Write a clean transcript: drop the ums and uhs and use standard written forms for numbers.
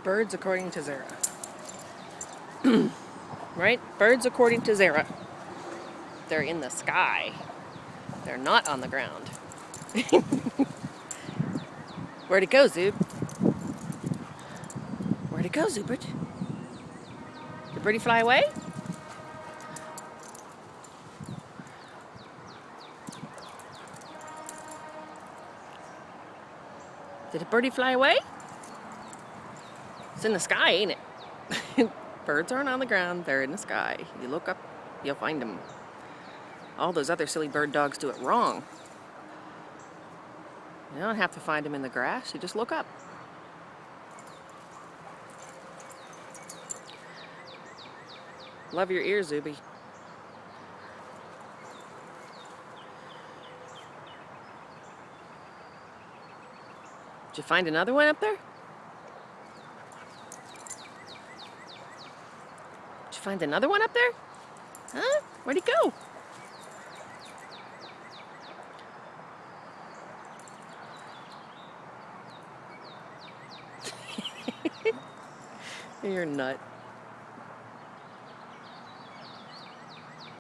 Birds according to Zara. Right? Birds according to Zara. They're in the sky. They're not on the ground. Where'd it go, Zub? Where'd it go, Zubert? Did birdie fly away? Did a birdie fly away? It's in the sky, ain't it? Birds aren't on the ground, they're in the sky. You look up, you'll find them. All those other silly bird dogs do it wrong. You don't have to find them in the grass, you just look up. Love your ears, Zuby. Did you find another one up there? Did you find another one up there? Huh? Where'd he go? You're a nut.